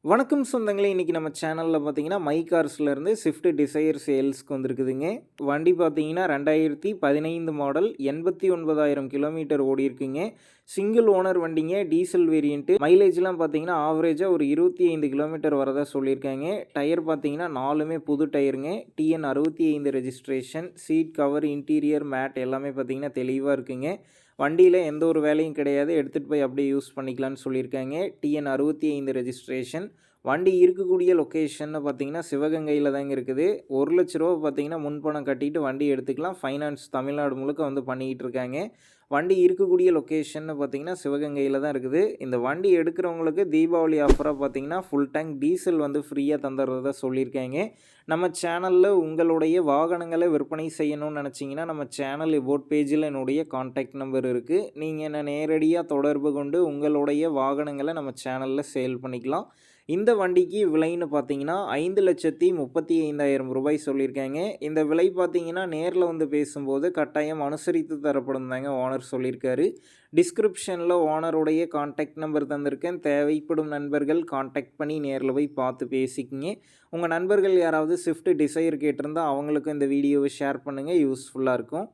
வணக்கம் சொந்தங்களே! இன்னைக்கு நம்ம சேனல்ல பார்த்தீங்கன்னா, மை கார்ஸ்லேருந்து ஸ்விஃப்ட் டிசைர் சேல்ஸ்க்கு வந்திருக்குதுங்க. வண்டி பார்த்தீங்கன்னா 2015 மாடல் 89,000 கிலோமீட்டர் ஓடியிருக்குங்க. சிங்கிள் ஓனர் வண்டிங்க. Diesel variant. மைலேஜ்லாம் பார்த்தீங்கன்னா, ஆவரேஜா ஒரு 25 கிலோமீட்டர் வரதா சொல்லியிருக்காங்க. டயர் பார்த்தீங்கன்னா 4மே புது டயருங்க. TN 65 registration. Seat cover, interior, mat எல்லாமே பார்த்தீங்கன்னா தெளிவா இருக்குங்க. வண்டியில எந்த ஒரு வேலையும் கிடையாது. எடுத்துட்டு போய் அப்படியே யூஸ் பண்ணிக்கலான்னு சொல்லியிருக்காங்க. TN 65 registration. வண்டி இருக்கக்கூடிய லொக்கேஷன்னு பார்த்தீங்கன்னா, சிவகங்கையில தாங்க இருக்குது. ரூ. 1,00,000 பார்த்தீங்கன்னா, முன்பணம் கட்டிட்டு வண்டி எடுத்துக்கலாம். ஃபைனான்ஸ் தமிழ்நாடு முழுக்க வந்து பண்ணிக்கிட்டு இருக்காங்க. வண்டி இருக்கக்கூடிய லொக்கேஷன்னு பார்த்தீங்கன்னா, சிவகங்கையில தான் இருக்குது. இந்த வண்டி எடுக்கிறவங்களுக்கு தீபாவளி ஆஃபரா பார்த்தீங்கன்னா, ஃபுல் டேங்க் டீசல் வந்து ஃப்ரீயா தந்துடுறதா சொல்லியிருக்காங்க. நம்ம சேனல்ல உங்களுடைய வாகனங்கள விற்பனை செய்யணும்னு நெனச்சீங்கன்னா, நம்ம சேனல் எபோட் பேஜில என்னுடைய கான்டாக்ட் நம்பர் இருக்கு. நீங்க என்ன நேரடியா தொடர்பு கொண்டு உங்களுடைய வாகனங்கள நம்ம சேனல்ல சேல் பண்ணிக்கலாம். இந்த வண்டிக்கு விலைன்னு பார்த்தீங்கன்னா, ரூ. 5,35,000 சொல்லியிருக்காங்க. இந்த விலை பார்த்தீங்கன்னா, நேர்ல வந்து பேசும்போது கட்டாயம் அனுசரித்து தரப்படும் தாங்க ஓனர் சொல்லியிருக்காரு. டிஸ்கிரிப்ஷன்ல ஓனருடைய கான்டாக்ட் நம்பர் தந்திருக்கேன். தேவைப்படும் நண்பர்கள் கான்டாக்ட் பண்ணி நேர்ல போய் பார்த்து பேசிக்கங்க. உங்க நண்பர்கள் யாராவது ஸ்விஃப்ட் டிசைர் கேட்டிருந்தா அவங்களுக்கும் இந்த வீடியோவை ஷேர் பண்ணுங்க. யூஸ்ஃபுல்லா இருக்கும்.